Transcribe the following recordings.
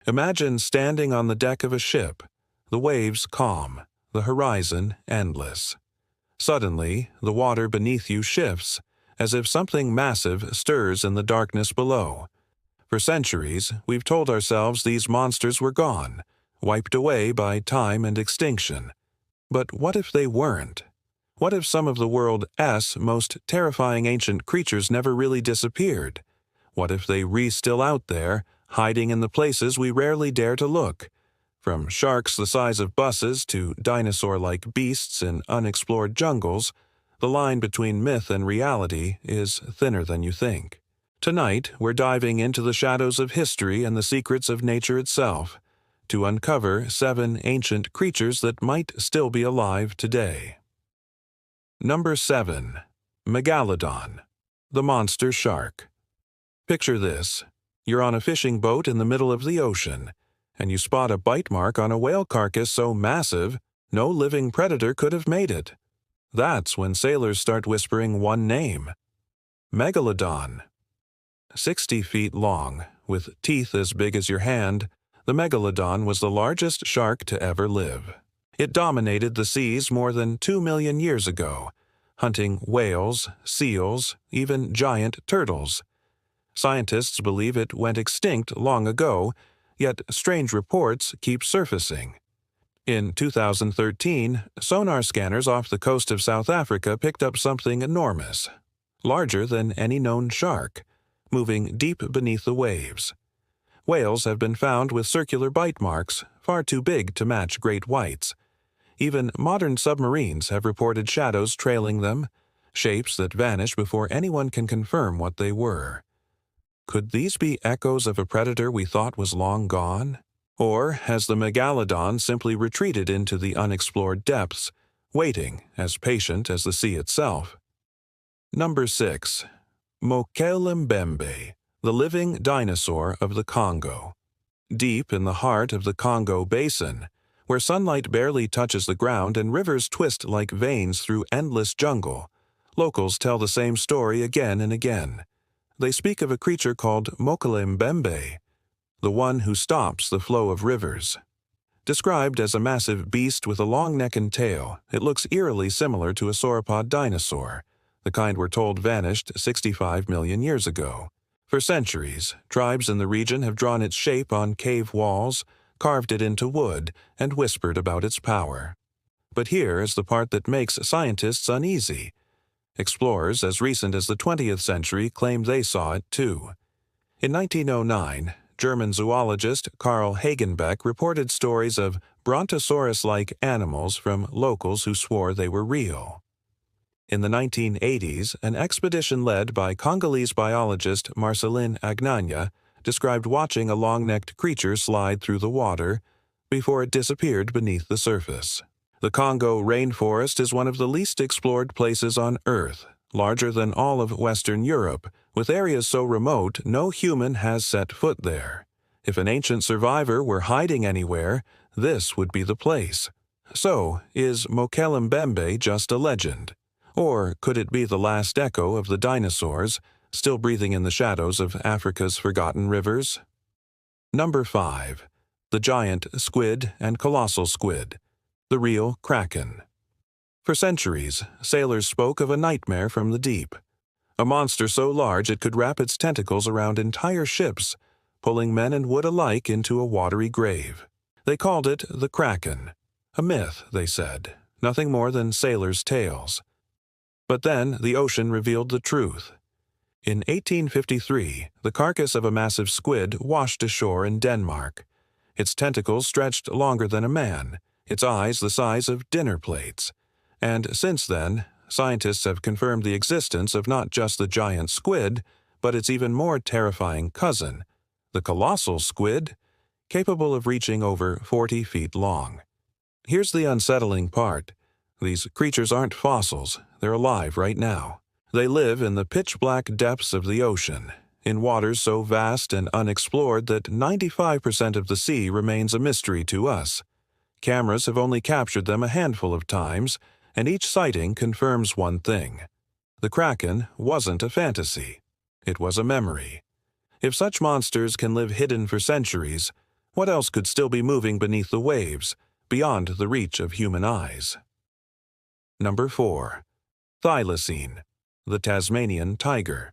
Imagine standing on the deck of a ship, the waves calm, the horizon endless. Suddenly, the water beneath you shifts, as if something massive stirs in the darkness below. For centuries, we've told ourselves these monsters were gone, wiped away by time and extinction. But what if they weren't? What if some of the world's most terrifying ancient creatures never really disappeared? What if they still out there, hiding in the places we rarely dare to look? From sharks the size of buses to dinosaur-like beasts in unexplored jungles, the line between myth and reality is thinner than you think. Tonight, we're diving into the shadows of history and the secrets of nature itself, to uncover 7 ancient creatures that might still be alive today. Number 7. Megalodon, the monster shark. Picture this. You're on a fishing boat in the middle of the ocean, and you spot a bite mark on a whale carcass so massive, no living predator could have made it. That's when sailors start whispering one name: Megalodon. 60 feet long, with teeth as big as your hand, the Megalodon was the largest shark to ever live. It dominated the seas more than 2 million years ago, hunting whales, seals, even giant turtles. Scientists believe it went extinct long ago, yet strange reports keep surfacing. In 2013, sonar scanners off the coast of South Africa picked up something enormous, larger than any known shark, moving deep beneath the waves. Whales have been found with circular bite marks, far too big to match great whites. Even modern submarines have reported shadows trailing them, shapes that vanish before anyone can confirm what they were. Could these be echoes of a predator we thought was long gone? Or has the Megalodon simply retreated into the unexplored depths, waiting, as patient as the sea itself? Number 6. Mokele-mbembe, the living dinosaur of the Congo. Deep in the heart of the Congo Basin, where sunlight barely touches the ground and rivers twist like veins through endless jungle, locals tell the same story again and again. They speak of a creature called Mokele-mbembe, the one who stops the flow of rivers. Described as a massive beast with a long neck and tail, it looks eerily similar to a sauropod dinosaur, the kind we're told vanished 65 million years ago. For centuries, tribes in the region have drawn its shape on cave walls, carved it into wood, and whispered about its power. But here is the part that makes scientists uneasy. Explorers as recent as the 20th century claimed they saw it too. In 1909, German zoologist Carl Hagenbeck reported stories of brontosaurus-like animals from locals who swore they were real. In the 1980s, an expedition led by Congolese biologist Marcelin Agnagna described watching a long-necked creature slide through the water before it disappeared beneath the surface. The Congo rainforest is one of the least explored places on Earth, larger than all of Western Europe, with areas so remote no human has set foot there. If an ancient survivor were hiding anywhere, this would be the place. So, is Mokele-mbembe just a legend? Or could it be the last echo of the dinosaurs, still breathing in the shadows of Africa's forgotten rivers? Number 5. The giant squid and colossal squid, the real Kraken. For centuries, sailors spoke of a nightmare from the deep, a monster so large it could wrap its tentacles around entire ships, pulling men and wood alike into a watery grave. They called it the Kraken. A myth, they said, nothing more than sailors' tales. But then the ocean revealed the truth. In 1853, the carcass of a massive squid washed ashore in Denmark. Its tentacles stretched longer than a man, its eyes the size of dinner plates. And since then, scientists have confirmed the existence of not just the giant squid, but its even more terrifying cousin, the colossal squid, capable of reaching over 40 feet long. Here's the unsettling part. These creatures aren't fossils, they're alive right now. They live in the pitch-black depths of the ocean, in waters so vast and unexplored that 95% of the sea remains a mystery to us. Cameras have only captured them a handful of times, and each sighting confirms one thing. The Kraken wasn't a fantasy. It was a memory. If such monsters can live hidden for centuries, What else could still be moving beneath the waves, beyond the reach of human eyes? Number 4. Thylacine, the Tasmanian tiger.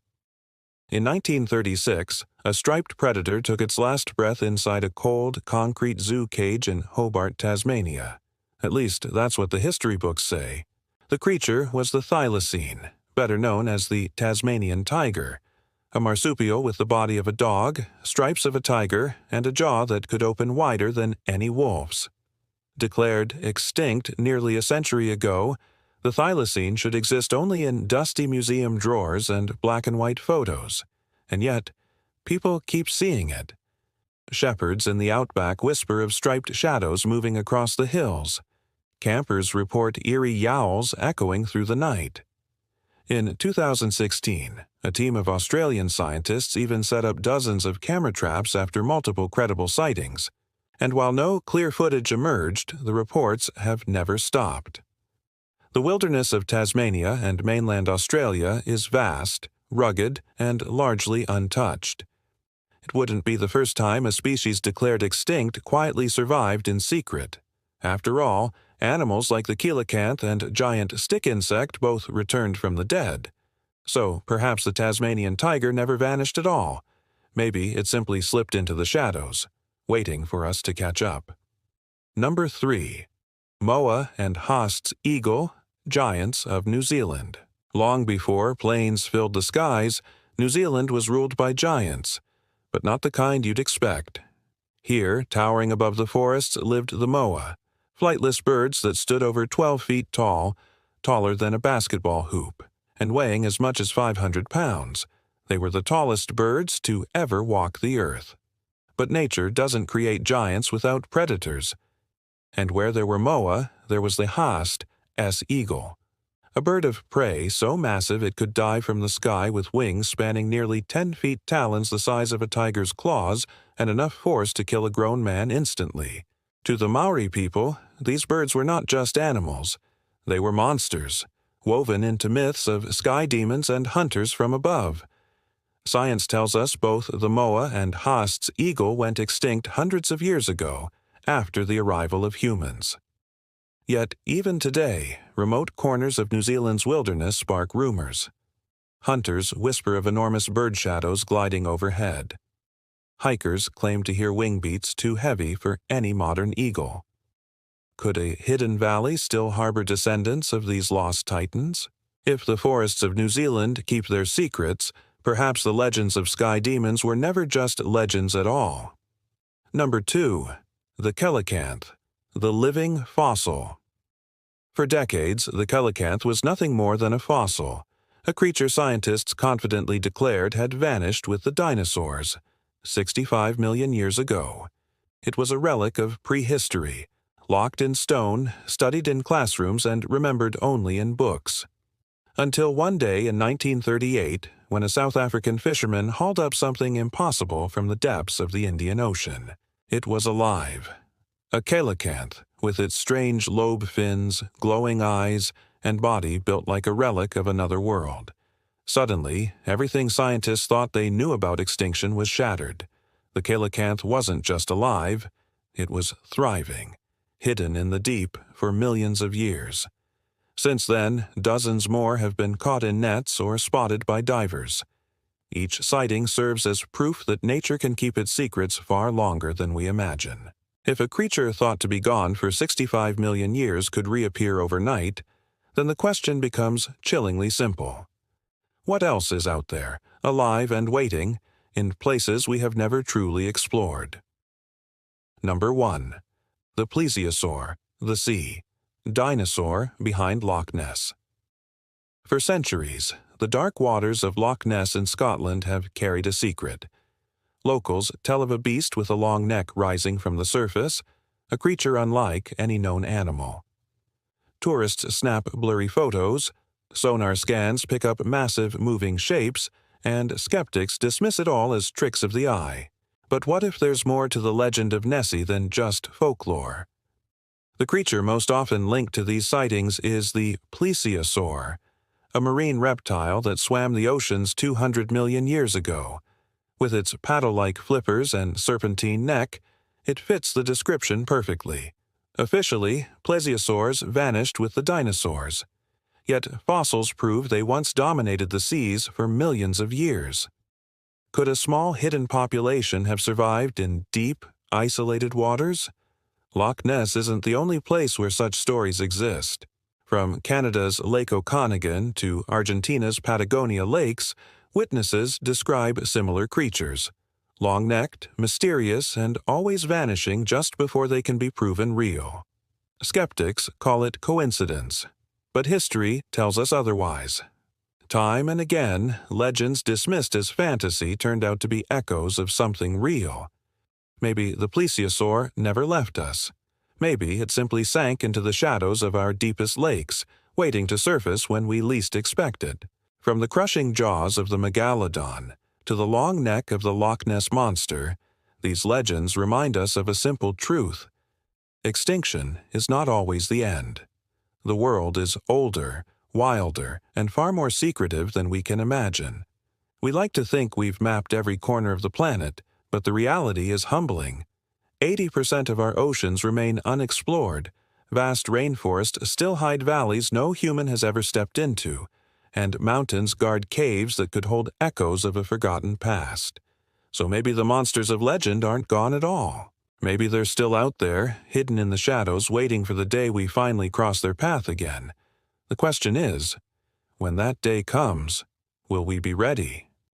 In 1936, a striped predator took its last breath inside a cold, concrete zoo cage in Hobart, Tasmania. At least, that's what the history books say. The creature was the thylacine, better known as the Tasmanian tiger, a marsupial with the body of a dog, stripes of a tiger, and a jaw that could open wider than any wolf's. Declared extinct nearly a century ago, the thylacine should exist only in dusty museum drawers and black and white photos, and yet people keep seeing it. Shepherds in the outback whisper of striped shadows moving across the hills. Campers report eerie yowls echoing through the night. In 2016, a team of Australian scientists even set up dozens of camera traps after multiple credible sightings, and while no clear footage emerged, the reports have never stopped. The wilderness of Tasmania and mainland Australia is vast, rugged, and largely untouched. It wouldn't be the first time a species declared extinct quietly survived in secret. After all, animals like the coelacanth and giant stick insect both returned from the dead. So perhaps the Tasmanian tiger never vanished at all. Maybe it simply slipped into the shadows, waiting for us to catch up. Number 3. Moa and Haast's eagle, giants of New Zealand. Long before planes filled the skies, New Zealand was ruled by giants, but not the kind you'd expect. Here, towering above the forests, lived the moa, flightless birds that stood over 12 feet tall, taller than a basketball hoop, and weighing as much as 500 pounds. They were the tallest birds to ever walk the earth. But nature doesn't create giants without predators. And where there were moa, there was the Haast S-eagle, a bird of prey so massive it could dive from the sky with wings spanning nearly 10 feet, talons the size of a tiger's claws, and enough force to kill a grown man instantly. To the Maori people, these birds were not just animals. They were monsters, woven into myths of sky demons and hunters from above. Science tells us both the moa and Haast's eagle went extinct hundreds of years ago, after the arrival of humans. Yet, even today, remote corners of New Zealand's wilderness spark rumors. Hunters whisper of enormous bird shadows gliding overhead. Hikers claim to hear wing beats too heavy for any modern eagle. Could a hidden valley still harbor descendants of these lost titans? If the forests of New Zealand keep their secrets, perhaps the legends of sky demons were never just legends at all. Number 2. The coelacanth, the living fossil. For decades, the coelacanth was nothing more than a fossil, a creature scientists confidently declared had vanished with the dinosaurs, 65 million years ago. It was a relic of prehistory, locked in stone, studied in classrooms, and remembered only in books. Until one day in 1938, when a South African fisherman hauled up something impossible from the depths of the Indian Ocean. It was alive. A coelacanth, with its strange lobe fins, glowing eyes, and body built like a relic of another world. Suddenly, everything scientists thought they knew about extinction was shattered. The coelacanth wasn't just alive, it was thriving, hidden in the deep for millions of years. Since then, dozens more have been caught in nets or spotted by divers. Each sighting serves as proof that nature can keep its secrets far longer than we imagine. If a creature thought to be gone for 65 million years could reappear overnight, then the question becomes chillingly simple. What else is out there, alive and waiting, in places we have never truly explored? Number 1. The Plesiosaur, the sea, dinosaur behind Loch Ness. For centuries, the dark waters of Loch Ness in Scotland have carried a secret. Locals tell of a beast with a long neck rising from the surface, a creature unlike any known animal. Tourists snap blurry photos, sonar scans pick up massive moving shapes, and skeptics dismiss it all as tricks of the eye. But what if there's more to the legend of Nessie than just folklore? The creature most often linked to these sightings is the Plesiosaur, a marine reptile that swam the oceans 200 million years ago. With its paddle-like flippers and serpentine neck, It fits the description perfectly. Officially, plesiosaurs vanished with the dinosaurs. Yet fossils prove they once dominated the seas for millions of years. Could a small hidden population have survived in deep, isolated waters? Loch Ness isn't the only place where such stories exist. From Canada's Lake Okanagan to Argentina's Patagonia lakes, witnesses describe similar creatures. Long-necked, mysterious, and always vanishing just before they can be proven real. Skeptics call it coincidence, but history tells us otherwise. Time and again, legends dismissed as fantasy turned out to be echoes of something real. Maybe the plesiosaur never left us. Maybe it simply sank into the shadows of our deepest lakes, waiting to surface when we least expect it. From the crushing jaws of the Megalodon to the long neck of the Loch Ness Monster, these legends remind us of a simple truth. Extinction is not always the end. The world is older, wilder, and far more secretive than we can imagine. We like to think we've mapped every corner of the planet, but the reality is humbling. 80% of our oceans remain unexplored. Vast rainforests still hide valleys no human has ever stepped into, and mountains guard caves that could hold echoes of a forgotten past. So maybe the monsters of legend aren't gone at all. Maybe they're still out there, hidden in the shadows, waiting for the day we finally cross their path again. The question is, when that day comes, will we be ready?